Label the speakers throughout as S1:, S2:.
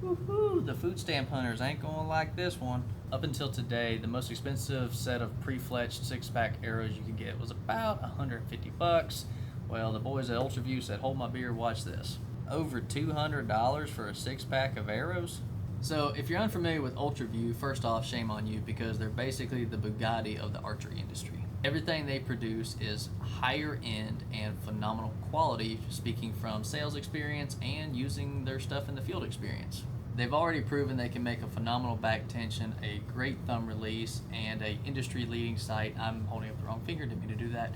S1: Woohoo! The food stamp hunters ain't gonna like this one. Up until today, the most expensive set of pre-fletched six-pack arrows you could get was about 150 bucks. Well, the boys at Ultraview said, hold my beer, watch this. Over $200 for a six-pack of arrows? So if you're unfamiliar with Ultraview, first off, shame on you, because they're basically the Bugatti of the archery industry. Everything they produce is higher end and phenomenal quality, speaking from sales experience and using their stuff in the field experience. They've already proven they can make a phenomenal back tension, a great thumb release, and a industry leading sight. I'm holding up the wrong finger, didn't mean to do that.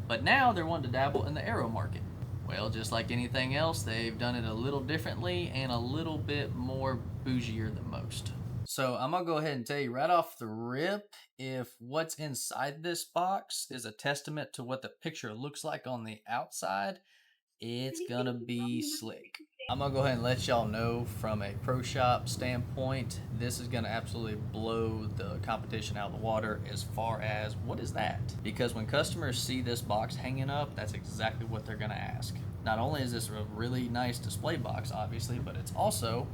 S1: But now they're wanting to dabble in the arrow market. Well, just like anything else, they've done it a little differently and a little bit more bougier than most. So I'm gonna go ahead and tell you right off the rip, if what's inside this box is a testament to what the picture looks like on the outside, it's gonna be slick. I'm gonna go ahead and let y'all know from a pro shop standpoint, this is gonna absolutely blow the competition out of the water as far as what is that? Because when customers see this box hanging up, that's exactly what they're gonna ask. Not only is this a really nice display box, obviously, but it's also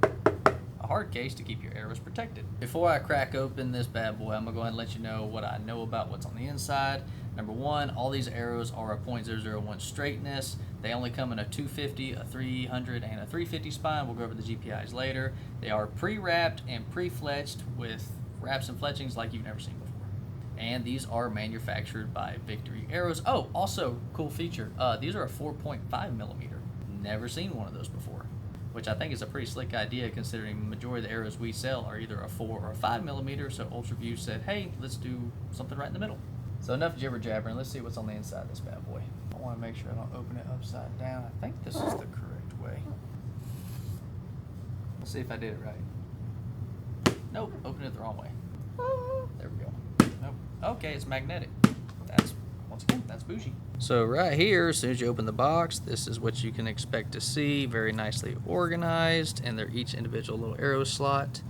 S1: a hard case to keep your arrows protected. Before I crack open this bad boy, I'm gonna go ahead and let you know what I know about what's on the inside. Number one, all these arrows are a .001 straightness. They only come in a 250, a 300, and a 350 spine. We'll go over the GPIs later. They are pre-wrapped and pre-fletched with wraps and fletchings like you've never seen before. And these are manufactured by Victory Arrows. Oh, also, cool feature. These are a 4.5 millimeter. Never seen one of those before, which I think is a pretty slick idea considering the majority of the arrows we sell are either a 4 or a 5 millimeter. So Ultraview said, hey, let's do something right in the middle. So enough jibber jabbering, let's see what's on the inside of this bad boy. I want to make sure I don't open it upside down. I think this is the correct way. Let's see if I did it right. Nope, opened it the wrong way. There we go. Nope. Okay, it's magnetic. Once again, that's bougie. So right here, as soon as you open the box, this is what you can expect to see. Very nicely organized, and they're each individual little arrow slot.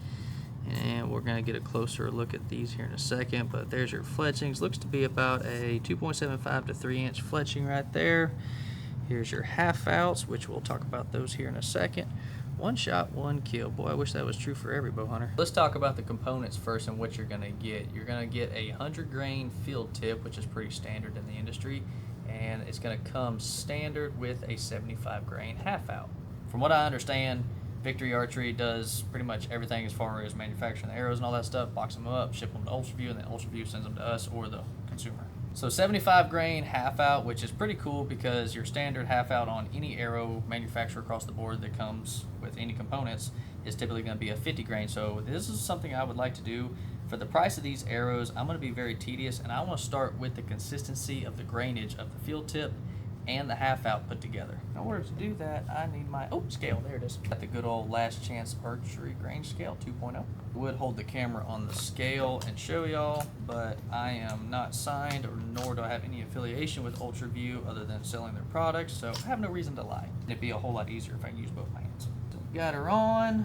S1: And we're going to get a closer look at these here in a second, but there's your fletchings. Looks to be about a 2.75 to 3 inch fletching right there. Here's your half outs, which we'll talk about those here in a second. One shot, one kill. Boy, I wish that was true for every bow hunter. Let's talk about the components first and what you're going to get. You're going to get a 100 grain field tip, which is pretty standard in the industry, and it's going to come standard with a 75 grain half out. From what I understand, Victory Archery does pretty much everything as far as manufacturing the arrows and all that stuff, box them up, ship them to Ultraview, and then Ultraview sends them to us or the consumer. So 75 grain half out, which is pretty cool because your standard half out on any arrow manufacturer across the board that comes with any components is typically going to be a 50 grain. So this is something I would like to do. For the price of these arrows, I'm going to be very tedious, and I want to start with the consistency of the grainage of the field tip and the half out put together. In order to do that, I need my scale. There it is. Got the good old Last Chance Archery grain scale 2.0. I would hold the camera on the scale and show y'all, but I am not signed, or nor do I have any affiliation with Ultraview other than selling their products, so I have no reason to lie. It'd be a whole lot easier if I can use both my hands. So got her on,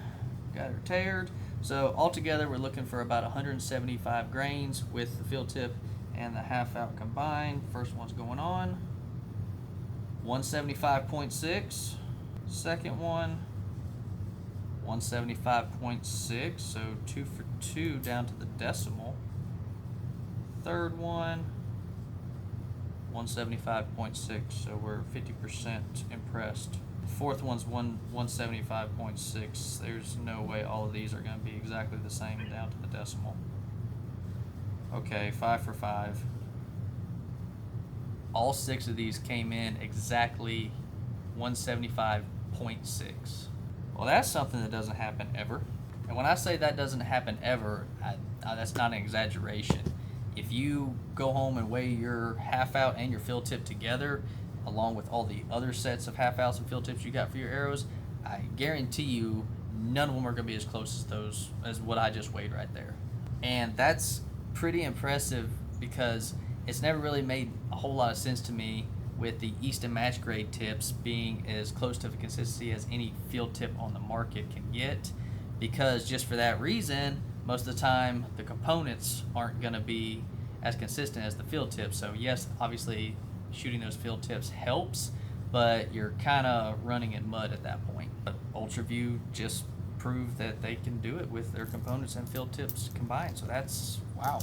S1: got her teared. So altogether, we're looking for about 175 grains with the field tip and the half out combined. First one's going on. 175.6. Second one, 175.6, so 2 for 2 down to the decimal. Third one, 175.6, so we're 50% impressed. Fourth one's 175.6. There's no way all of these are going to be exactly the same down to the decimal. Okay, 5 for 5. All 6 of these came in exactly 175.6. Well, that's something that doesn't happen ever. And when I say that doesn't happen ever, that's not an exaggeration. If you go home and weigh your half out and your field tip together, along with all the other sets of half outs and field tips you got for your arrows, I guarantee you none of them are going to be as close as what I just weighed right there. And that's pretty impressive because it's never really made a whole lot of sense to me with the Easton match grade tips being as close to the consistency as any field tip on the market can get, because just for that reason, most of the time the components aren't going to be as consistent as the field tips. So yes, obviously shooting those field tips helps, but you're kind of running in mud at that point. But Ultraview just prove that they can do it with their components and field tips combined. So that's, wow,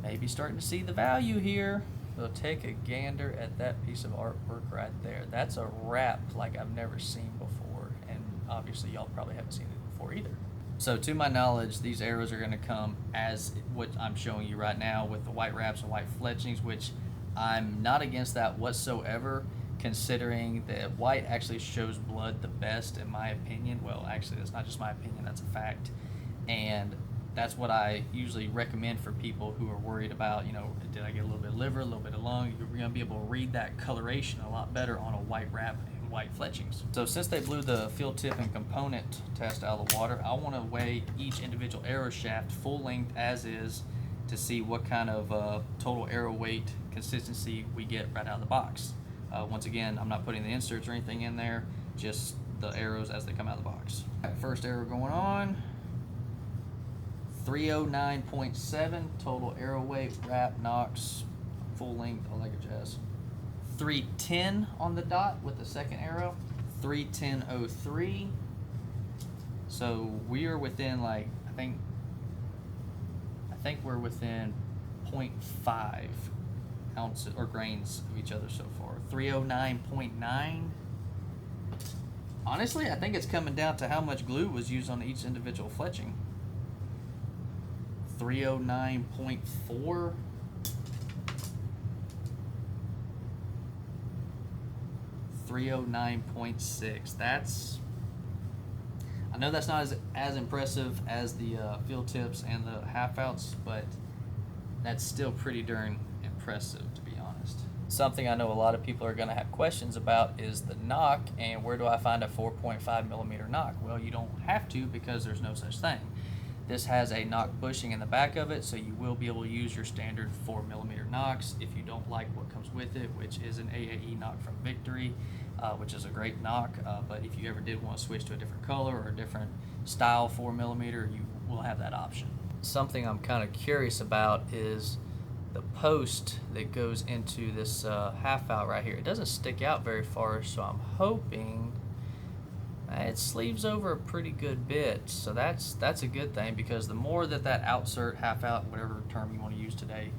S1: maybe starting to see the value here. So take a gander at that piece of artwork right there. That's a wrap like I've never seen before, and obviously y'all probably haven't seen it before either. So to my knowledge, these arrows are going to come as what I'm showing you right now with the white wraps and white fletchings, which I'm not against that whatsoever, considering that white actually shows blood the best in my opinion. Well, actually that's not just my opinion, that's a fact. And that's what I usually recommend for people who are worried about, you know, did I get a little bit of liver, a little bit of lung? You're going to be able to read that coloration a lot better on a white wrap and white fletchings. So since they blew the field tip and component test out of the water, I want to weigh each individual arrow shaft full length as is to see what kind of total arrow weight consistency we get right out of the box. Once again, I'm not putting the inserts or anything in there, just the arrows as they come out of the box. First arrow going on. 309.7 total arrow weight, wrap, nocks, full length, all that good jazz. 310 on the dot with the second arrow. 310.03. So we are within, like, I think we're within 0.5 ounces or grains of each other so far. 309.9. Honestly, I think it's coming down to how much glue was used on each individual fletching. 309.4. 309.6. That's, I know that's not as impressive as the field tips and the half outs, but that's still pretty darn impressive, to be honest. Something I know a lot of people are going to have questions about is the knock, and where do I find a 4.5 millimeter knock? Well, you don't have to, because there's no such thing. This has a knock bushing in the back of it, so you will be able to use your standard 4 millimeter knocks if you don't like what comes with it, which is an AAE knock from Victory, which is a great knock. But if you ever did want to switch to a different color or a different style 4 millimeter, you will have that option. Something I'm kind of curious about is the post that goes into this half out right here. It doesn't stick out very far, so I'm hoping it sleeves over a pretty good bit, so that's a good thing, because the more that outsert, half out, whatever term you want to use today,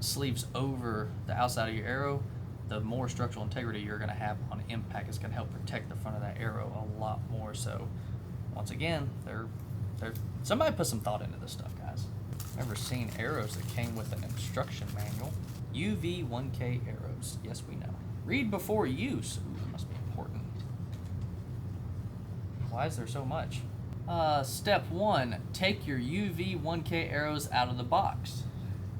S1: sleeves over the outside of your arrow, the more structural integrity you're going to have on impact. It's going to help protect the front of that arrow a lot more. So once again, somebody put some thought into this stuff, guys. I've never seen arrows that came with an instruction manual. UV 1K arrows, yes, we know. Read before use. Ooh, that must be important. Why is there so much? Step 1, take your UV 1K arrows out of the box.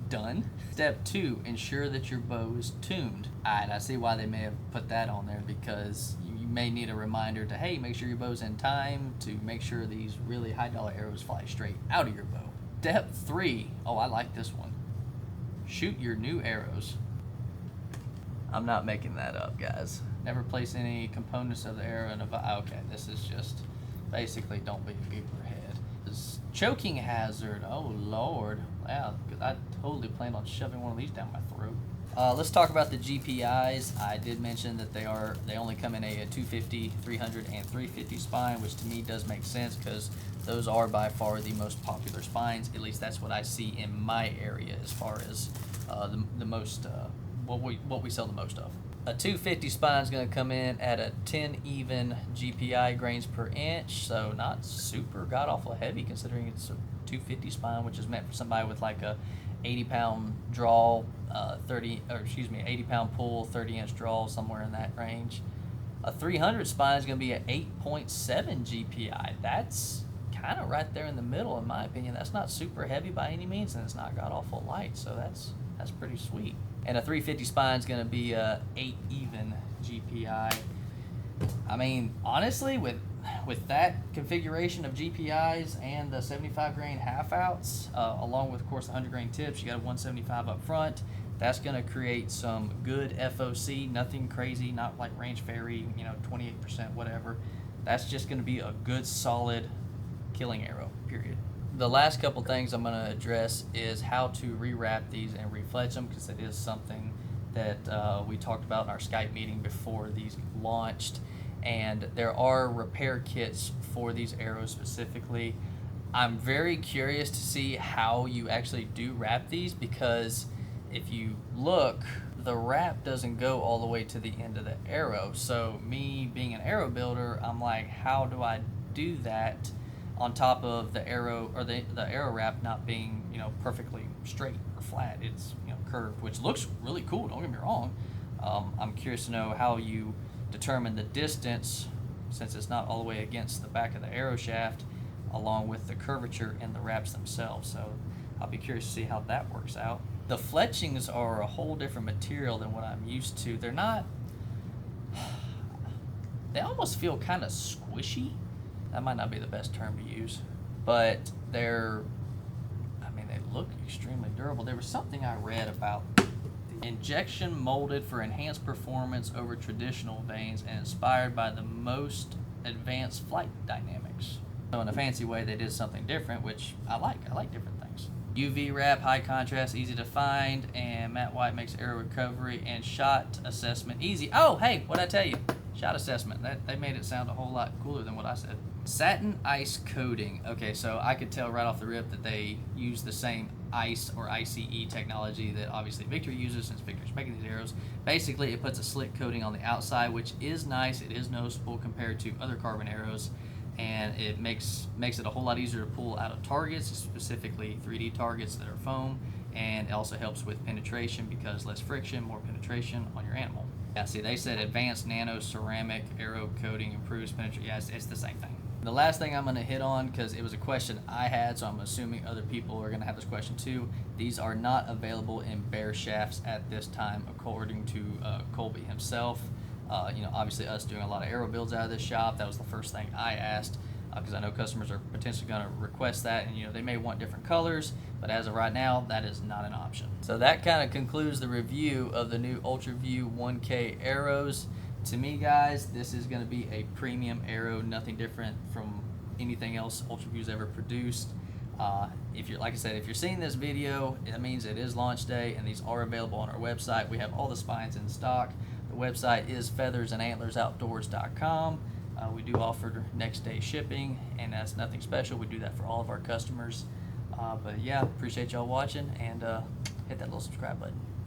S1: Done. Step 2, ensure that your bow is tuned. Alright, I see why they may have put that on there, because you may need a reminder to, hey, make sure your bow's in time, to make sure these really high dollar arrows fly straight out of your bow. Step 3, oh, I like this one. Shoot your new arrows. I'm not making that up, guys. Never place any components of the arrow in a okay, this is just basically don't be a gooberhead. This choking hazard, oh lord. Wow, I totally plan on shoving one of these down my throat. Let's talk about the GPIs. I did mention that they only come in a 250, 300, and 350 spine, which to me does make sense, because those are by far the most popular spines. At least that's what I see in my area as far as the most what we sell the most of. A 250 spine is going to come in at a 10 even GPI grains per inch, so not super god awful heavy considering it's a 250 spine, which is meant for somebody with like a 80-pound draw, 80-pound pull, 30-inch draw, somewhere in that range. A 300 spine is going to be at 8.7 GPI. That's kind of right there in the middle, in my opinion. That's not super heavy by any means, and it's not god awful light, so that's pretty sweet. And a 350 spine is going to be 8 even GPI. I mean, honestly, with that configuration of GPIs and the 75 grain half outs, along with, of course, the 100 grain tips, you got a 175 up front. That's going to create some good FOC, nothing crazy, not like range fairy, 28%, whatever. That's just going to be a good, solid killing arrow, period. The last couple things I'm going to address is how to rewrap these and refletch them, because it is something that we talked about in our Skype meeting before these launched. and there are repair kits for these arrows specifically. I'm very curious to see how you actually do wrap these, because if you look, the wrap doesn't go all the way to the end of the arrow. So me being an arrow builder, I'm like, how do I do that on top of the arrow, or the arrow wrap not being, perfectly straight or flat? It's, curved, which looks really cool, don't get me wrong. I'm curious to know how you determine the distance, since it's not all the way against the back of the arrow shaft, along with the curvature in the wraps themselves. So I'll be curious to see how that works out. The fletchings are a whole different material than what I'm used to. They're not, they almost feel kind of squishy. That might not be the best term to use, but they look extremely durable. There was something I read about injection molded for enhanced performance over traditional vanes and inspired by the most advanced flight dynamics. So in a fancy way, they did something different, which I like. I like different things. UV wrap, high contrast, easy to find, and matte white makes arrow recovery and shot assessment easy. Oh, hey, what'd I tell you? Shot assessment. They made it sound a whole lot cooler than what I said. Satin ice coating. Okay, so I could tell right off the rip that they use the same ICE or ICE technology that obviously Victory uses, since Victory's making these arrows. Basically, it puts a slick coating on the outside, which is nice. It is noticeable compared to other carbon arrows, and it makes it a whole lot easier to pull out of targets, specifically 3D targets that are foam, and it also helps with penetration because less friction, more penetration on your animal. Yeah, see, they said advanced nano ceramic arrow coating improves penetration. Yeah, it's the same thing. The last thing I'm going to hit on, because it was a question I had, so I'm assuming other people are going to have this question too. These are not available in bare shafts at this time, according to Colby himself. Obviously us doing a lot of arrow builds out of this shop, that was the first thing I asked, because I know customers are potentially going to request that, and they may want different colors, but as of right now, that is not an option. So that kind of concludes the review of the new Ultraview 1K arrows. To me, guys, this is going to be a premium arrow, nothing different from anything else Ultraview's ever produced. If you're seeing this video, that means it is launch day, and these are available on our website. We have all the spines in stock. The website is feathersandantlersoutdoors.com. We do offer next day shipping, and that's nothing special. We do that for all of our customers. But yeah, appreciate y'all watching, and hit that little subscribe button.